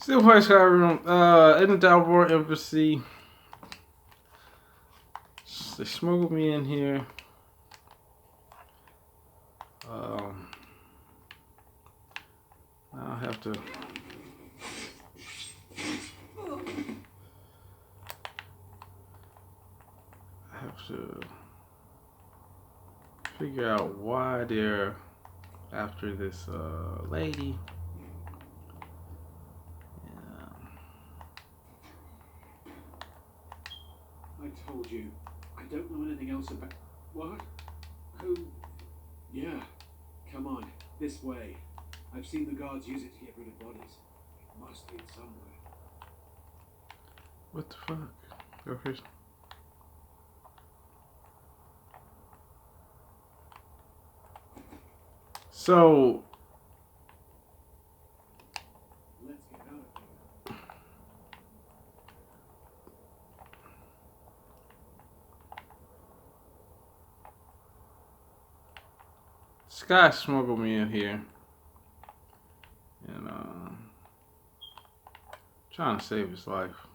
Still play SKYRIM. In the Dalbor Embassy. They smuggled me in here. Now I have to figure out why they're after this lady. I told you, I don't know anything else about... What? Who? Yeah, come on, this way. I've seen the guards use it to get rid of bodies. It must be somewhere. What the fuck? Okay. So... Let's get out of here. Sky smuggled me in here, and trying to save his life.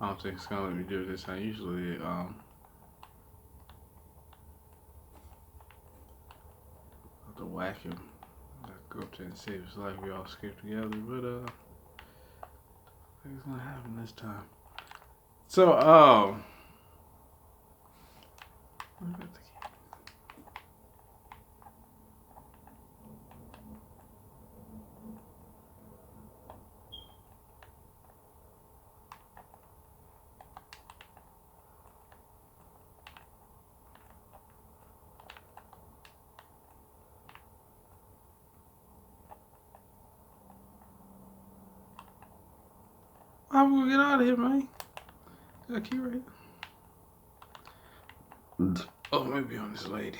I don't think it's gonna let me do this. I usually have to whack him. I go up there and save his life. We all escape together, but I think it's gonna happen this time. So what about the key? I'm gonna get out of here, man. Got a key right here. Oh, maybe on this lady.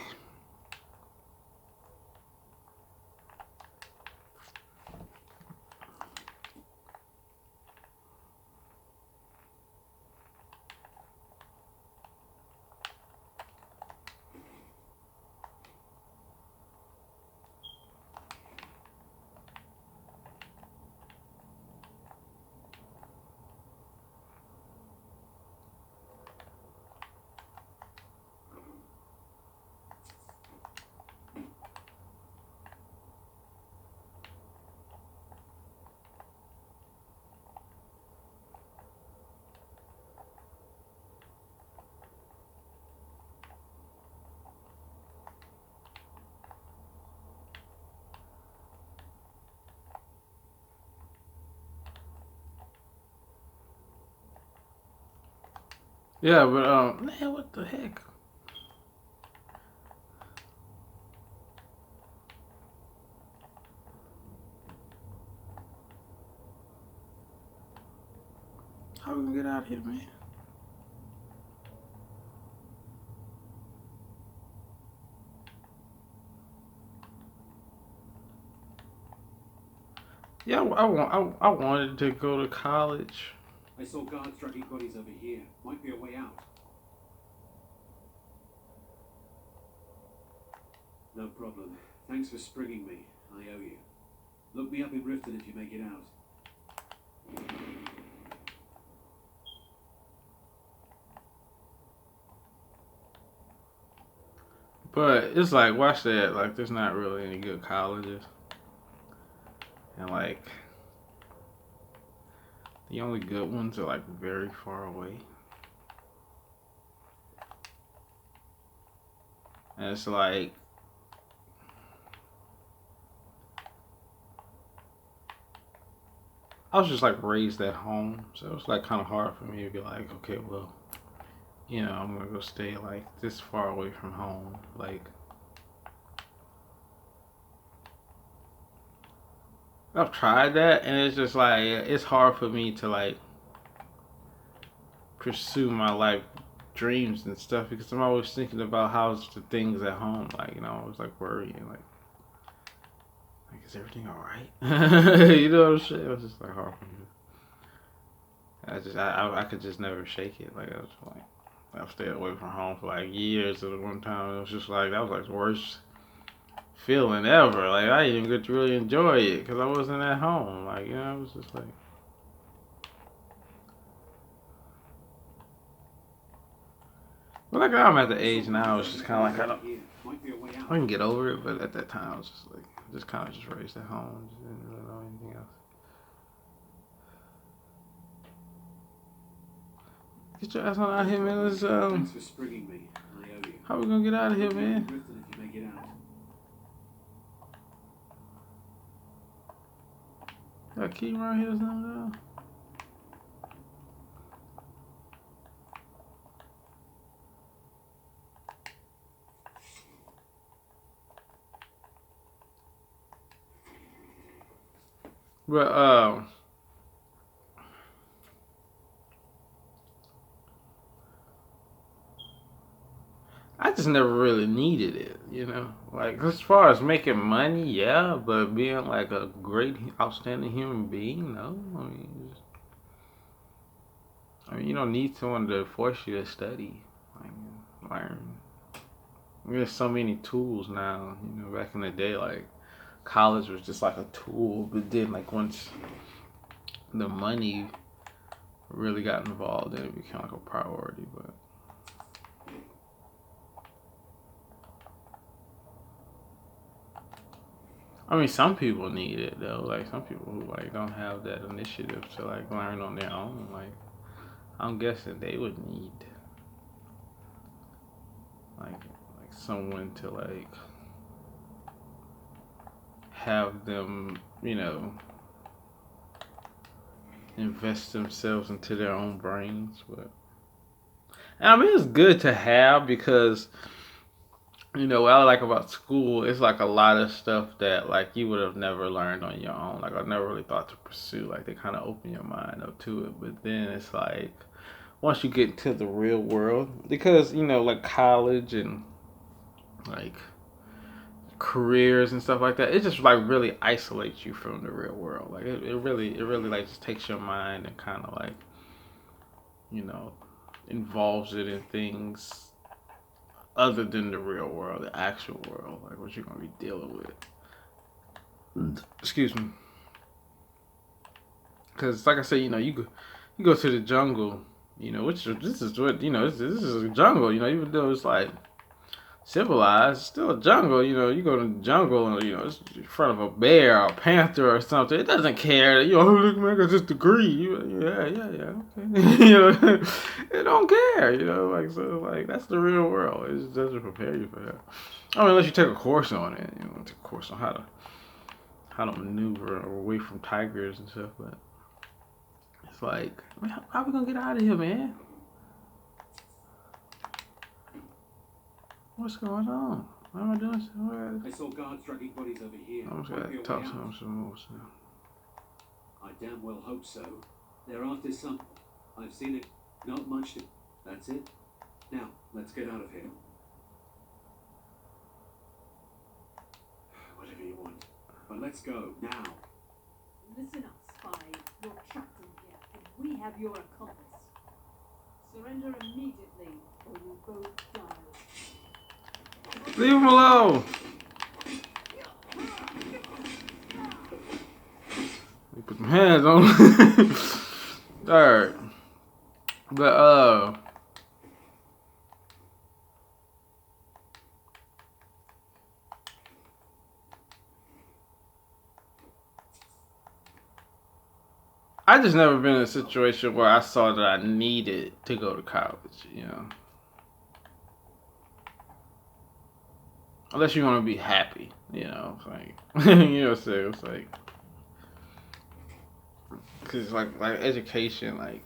Yeah, but man, what the heck? How we gonna get out of here, man? Yeah, I wanted to go to college. I saw guards dragging bodies over here. Might be a way out. No problem. Thanks for springing me. I owe you. Look me up in Riften if you make it out. But it's like, watch that. Like, there's not really any good colleges, and like, the only good ones are like very far away. And it's like, I was just like raised at home, so it was like kind of hard for me to be like, okay, well, you know, I'm gonna go stay like this far away from home. Like, I've tried that, and it's just like, it's hard for me to like pursue my life dreams and stuff because I'm always thinking about how's the things at home. Like, you know, I was like worrying, like is everything all right? You know what I'm saying? It was just like hard for me I could just never shake it. Like, I was like, I stayed away from home for like years. At one time, it was just like, that was like the worst feeling ever. Like, I didn't even get to really enjoy it because I wasn't at home. Like, you know, it was just like. But like, I'm at the age now, it's just kind of like, I can get over it, but at that time, I was just like, just kind of just raised at home. Just didn't really know anything else. Get your ass on out here, man. Let's, Thanks for springing me. I owe you. how we gonna get out of here, man? Drifting if you make it out. Got a key around here or something, though? But, I just never really needed it, you know? Like, as far as making money, yeah, but being like a great, outstanding human being, no. I mean, you don't need someone to force you to study, like, learn. There's so many tools now, you know, back in the day, like, college was just like a tool, but then, like, once the money really got involved, then it became like a priority, but. I mean, some people need it though. Like some people who like don't have that initiative to like learn on their own. Like I'm guessing they would need like someone to like have them, you know, invest themselves into their own brains. But I mean, it's good to have because. You know, what I like about school is like a lot of stuff that like you would have never learned on your own. Like I never really thought to pursue. Like they kind of open your mind up to it. But then it's like once you get into the real world, because you know, like college and like careers and stuff like that, it just like really isolates you from the real world. Like it really like just takes your mind and kind of like, you know, involves it in things other than the real world, the actual world, like what you're gonna be dealing with. Excuse me. Because, like I said, you know, you go to the jungle, you know, this is what you know. This is a jungle, you know. Even though it's like civilized, it's still a jungle. You know, you go to the jungle and you know it's in front of a bear or a panther or something. It doesn't care. You know, oh, look, man, I got this degree. Yeah, okay. You know, it don't care. You know, like so, like that's the real world. It just doesn't prepare you for that. I mean, unless you take a course on it. You know, take a course on how to maneuver away from tigers and stuff. But it's like, man, how we gonna get out of here, man? What's going on? Why am I doing so? I saw guards dragging bodies over here. I'm just gonna talk to him some more. So. I damn well hope so. They're after some. I've seen it. Not much to. That's it. Now, let's get out of here. Whatever you want. But let's go, now. Listen up, spy. You're trapped in here, and we have your accomplice. Surrender immediately, or you both die. Leave him alone. We put some hands on him. Alright. But I just never been in a situation where I saw that I needed to go to college, you know. Unless you want to be happy, you know, like, you know what I'm saying? It's like, cause like education, like,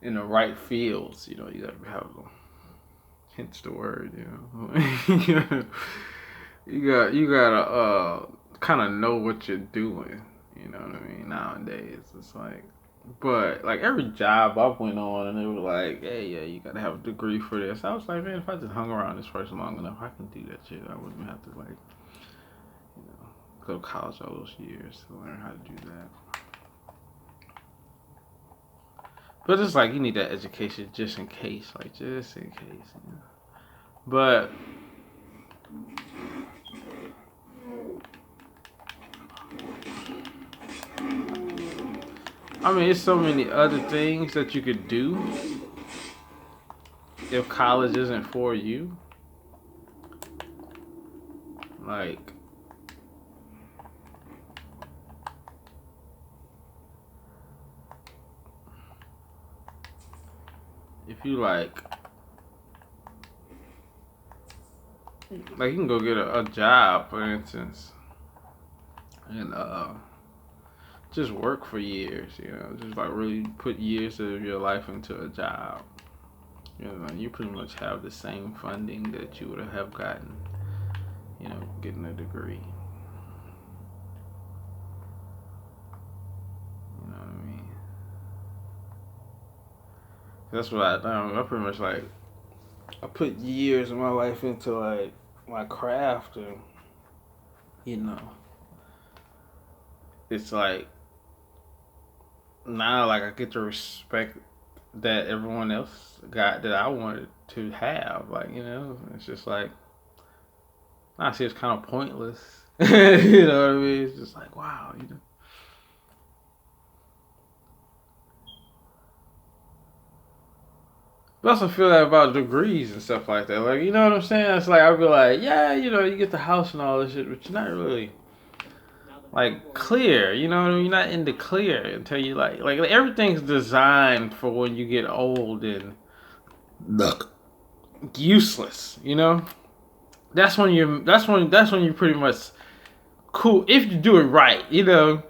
in the right fields, you know, you gotta have, hence the word, you know. you gotta kind of know what you're doing, you know what I mean? Nowadays, it's like. But like every job I went on, and they were like, "Hey, yeah, you gotta have a degree for this." I was like, "Man, if I just hung around this person long enough, I can do that shit. I wouldn't have to like, you know, go to college all those years to learn how to do that." But it's like you need that education just in case, like just in case. You know? But I mean, it's so many other things that you could do if college isn't for you. Like, if you like you can go get a job, for instance, and just work for years. You know, just like really put years of your life into a job. You know, you pretty much have the same funding that you would have gotten, you know, getting a degree. You know what I mean? That's what I pretty much like. I put years of my life into like my craft, and you know, it's like now like I get the respect that everyone else got that I wanted to have. Like, you know, it's just like I see it's kind of pointless. You know what I mean? It's just like wow, you know. But I also feel that about degrees and stuff like that. Like, you know what I'm saying? It's like I'd be like, yeah, you know, you get the house and all this shit, but you're not really like clear. You know what I mean? You're not in the clear until you like everything's designed for when you get old and useless. You know, that's when you're pretty much cool if you do it right. You know,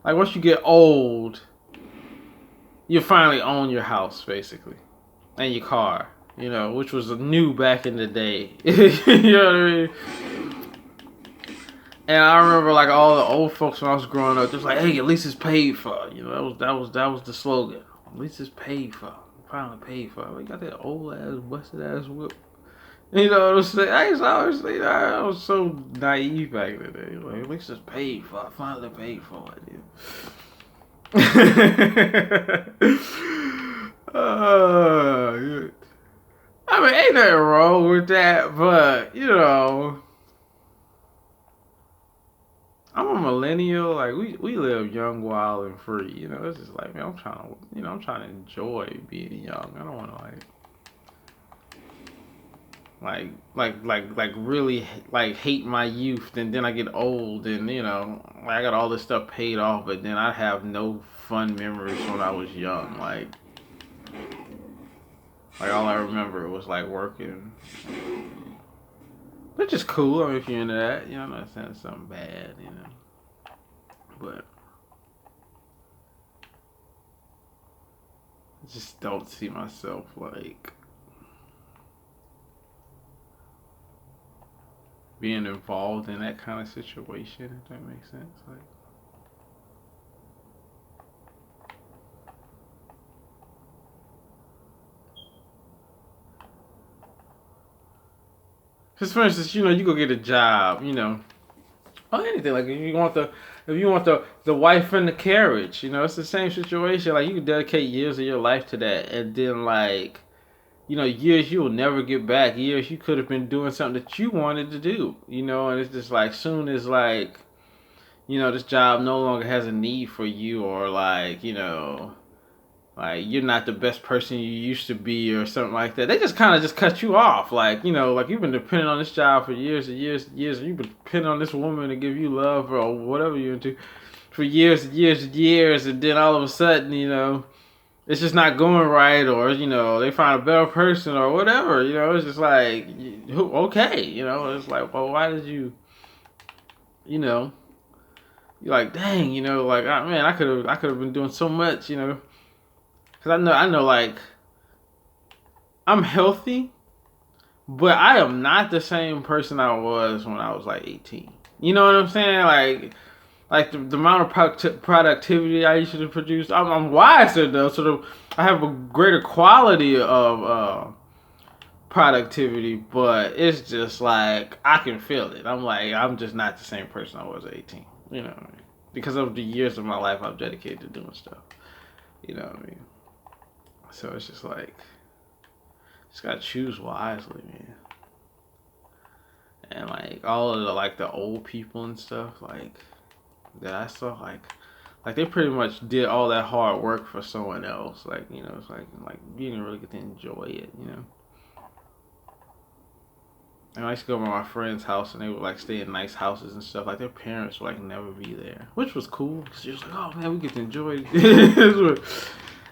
like once you get old, you finally own your house basically. And your car, you know, which was new back in the day. You know what I mean? And I remember like all the old folks when I was growing up, just like, hey, at least it's paid for. You know, that was the slogan. At least it's paid for. Finally paid for. We got that old ass, busted ass whip. You know what I'm saying? I used to always say that. I was so naive back in the day. Like, at least it's paid for. I finally paid for it. Yeah. I mean, ain't nothing wrong with that, but you know, I'm a millennial. Like we live young, wild, and free. You know, it's just like man, I'm trying to enjoy being young. I don't want to like really like hate my youth, and then I get old, and you know, I got all this stuff paid off, but then I have no fun memories when I was young, Like all I remember was like working, which is cool. I mean, if you're into that, you know, I'm not saying something bad, you know. But I just don't see myself like being involved in that kind of situation. If that makes sense, like. Because for instance, you know, you go get a job, you know, or anything. Like if you want the wife and the carriage, you know, it's the same situation. Like you can dedicate years of your life to that, and then like, you know, years you will never get back. Years you could have been doing something that you wanted to do, you know, and it's just like soon as like, you know, this job no longer has a need for you, or like, you know. Like you're not the best person you used to be, or something like that. They just kind of just cut you off. Like you know, like you've been depending on this job for years and years and years, and you've been depending on this woman to give you love or whatever you're into for years and years and years, and then all of a sudden, you know, it's just not going right, or you know, they find a better person or whatever. You know, it's just like, okay, you know, it's like, well, why did you, you know, you're like, dang, you know, like, oh, man, I could have been doing so much, you know. Cause I know, like, I'm healthy, but I am not the same person I was when I was like 18. You know what I'm saying? Like the amount of productivity I used to produce, I'm wiser though, so I have a greater quality of productivity. But it's just like I can feel it. I'm like I'm just not the same person I was at 18. You know what I mean? Because of the years of my life I've dedicated to doing stuff. You know what I mean? So it's just like, just gotta choose wisely, man. And like all of the like the old people and stuff like that I saw, like they pretty much did all that hard work for someone else. Like, you know, it's like you didn't really get to enjoy it, you know. And I used to go to my friend's house and they would like stay in nice houses and stuff. Like their parents would like never be there, which was cool because you're just like, oh man, we get to enjoy it.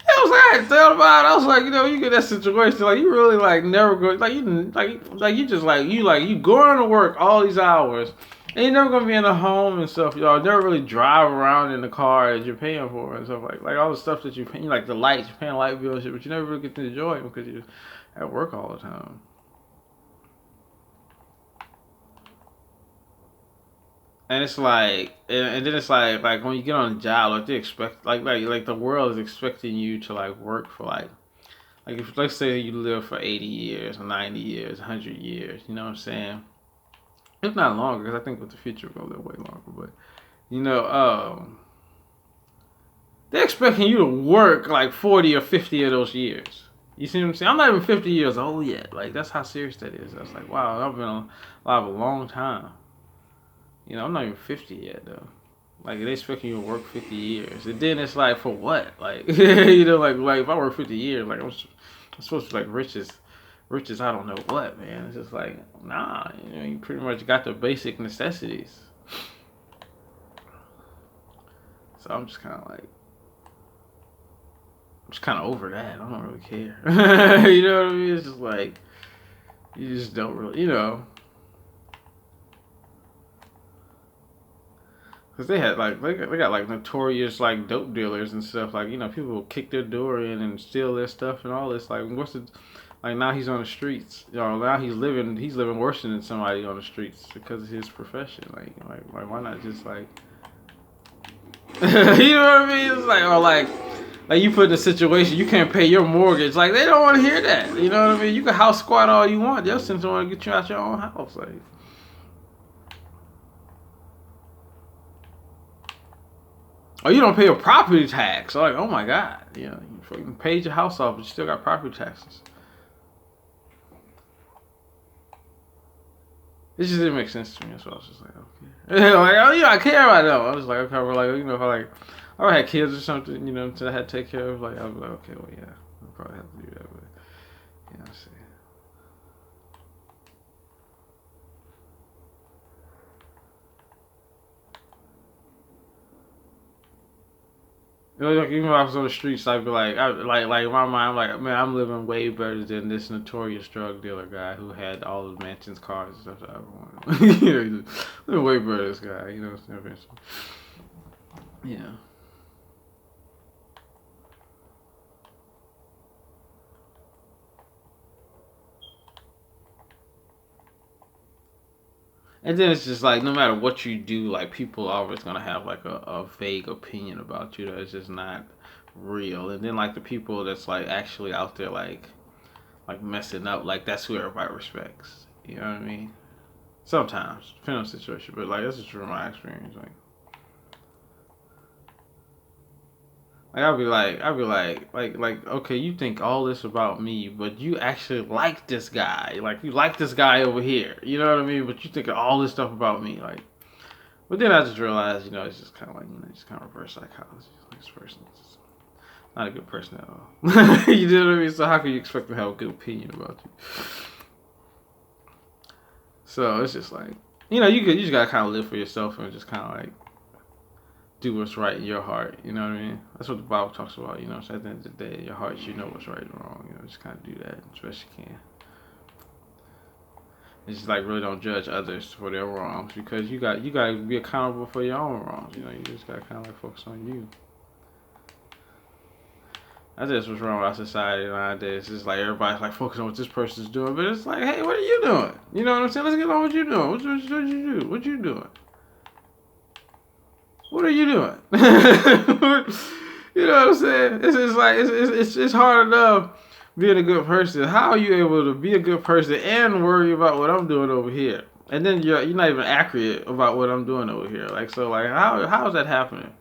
It was like I had thought about it. I was like, you know, you get that situation, like you really like never go, like you just like you going to work all these hours, and you're never gonna be in a home and stuff. Y'all never really drive around in the car that you're paying for and stuff like all the stuff that you're paying, like the lights, you're paying light bills, but you never really get to enjoy them because you're at work all the time. And it's like, and then it's like when you get on a job, like they expect, like the world is expecting you to like work for like if let's say you live for 80 years, 90 years, 100 years, you know what I'm saying? If not longer, because I think with the future we're gonna live way longer. But you know, they're expecting you to work like 40 or 50 of those years. You see what I'm saying? I'm not even 50 years old yet. Like that's how serious that is. That's like, wow, I've been alive a long time. You know, I'm not even 50 yet though. Like they expecting you to work 50 years, and then it's like for what? Like you know, like if I work 50 years, like I'm supposed to be like rich as I don't know what, man. It's just like nah. You know, you pretty much got the basic necessities. So I'm just kind of like, I'm just kind of over that. I don't really care. You know what I mean? It's just like you just don't really, you know. Cause they had like they got like notorious like dope dealers and stuff, like you know people will kick their door in and steal their stuff and all this, like what's the, like now he's on the streets, you know, now he's living worse than somebody on the streets because of his profession, like why not just like you know what I mean? It's like, or like you put in a situation you can't pay your mortgage, like they don't want to hear that, you know what I mean? You can house squat all you want, they'll send someone to get you out your own house, like. Oh, you don't pay a property tax. Like, oh my God. You know, you paid your house off, but you still got property taxes. It just didn't make sense to me. So I was just like, okay. Like, oh, yeah, I care about them. I was like, okay, like, you know, if I had kids or something, you know, that I had to take care of, like, I was like, okay, well, yeah, I'll probably have to do that, but, you know what I'm saying. You know, like, even if I was on the streets, I'd be like, like in my mind, I'm like, man, I'm living way better than this notorious drug dealer guy who had all the mansions, cars, and stuff that I ever wanted. You know, living way better than this guy. You know what I'm saying? Yeah. And then it's just like no matter what you do, like people are always gonna have like a vague opinion about you that's just not real. And then like the people that's like actually out there like messing up, like that's who everybody respects. You know what I mean? Sometimes, depending on the situation, but like that's just from my experience. Like I'll be like, okay, you think all this about me, but you actually like this guy. Like you like this guy over here. You know what I mean? But you think all this stuff about me, like. But then I just realized, you know, it's just kind of like, you know, just kind of reverse psychology. Like this person's not a good person at all. You know what I mean? So how can you expect them to have a good opinion about you? So it's just like, you know, you just gotta kind of live for yourself and just kind of like do what's right in your heart. You know what I mean? That's what the Bible talks about. You know, so at the end of the day, your heart, you know what's right and wrong. You know, just kind of do that as best you can. It's just like really don't judge others for their wrongs because you got to be accountable for your own wrongs. You know, you just got to kind of like focus on you. That's just what's wrong with our society nowadays. It's just like everybody's like focusing on what this person's doing, but it's like, hey, what are you doing? You know what I'm saying? Let's get on what you're doing. What you do? What you doing? What are you doing? You know what I'm saying? It's like it's hard enough being a good person. How are you able to be a good person and worry about what I'm doing over here? And then you're not even accurate about what I'm doing over here. Like so, like how is that happening?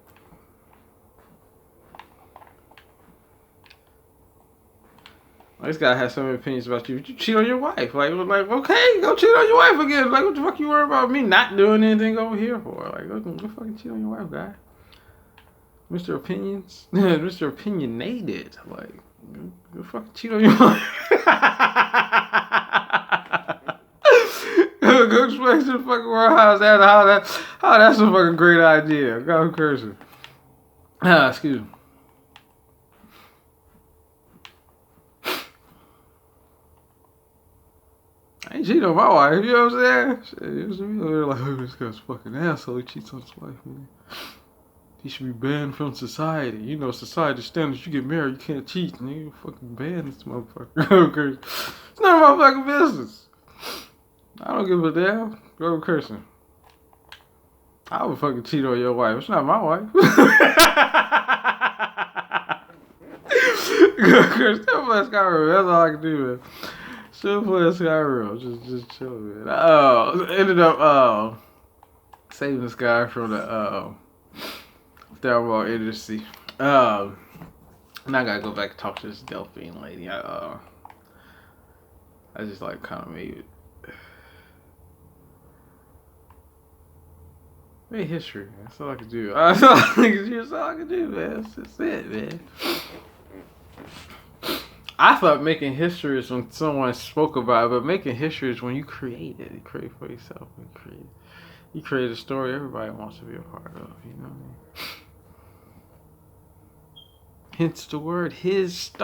This guy has so many opinions about you. You cheat on your wife. Like, okay, go cheat on your wife again. Like, what the fuck you worry about me not doing anything over here for? Like, go fucking cheat on your wife, guy. Mr. Opinions? Mr. Opinionated. Like, go fucking cheat on your wife. Go explain to the fucking world how that's a fucking great idea. Go cursing. Excuse me. I ain't cheating on my wife, you know what I'm saying? Shit, it was me over there like, oh, this guy's fucking asshole. He cheats on his wife, man. He should be banned from society. You know, society standards, you get married, you can't cheat, nigga. You fucking ban this motherfucker. It's none of my fucking business. I don't give a damn. Go cursing. I would fucking cheat on your wife. It's not my wife. Go curse. Still play SKYRIM. That's all I can do, man. Still play SKYRIM. Just chill, man. Ended up saving this guy from the Thermal industry. Now I gotta go back and talk to this Delphine lady. I just like kind of made history. Man. That's all I can do. That's all I can do, man. That's just it, man. I thought making history is when someone spoke about it, but making history is when you create it. You create for yourself. You create a story everybody wants to be a part of. You know what I mean? Hence the word his story.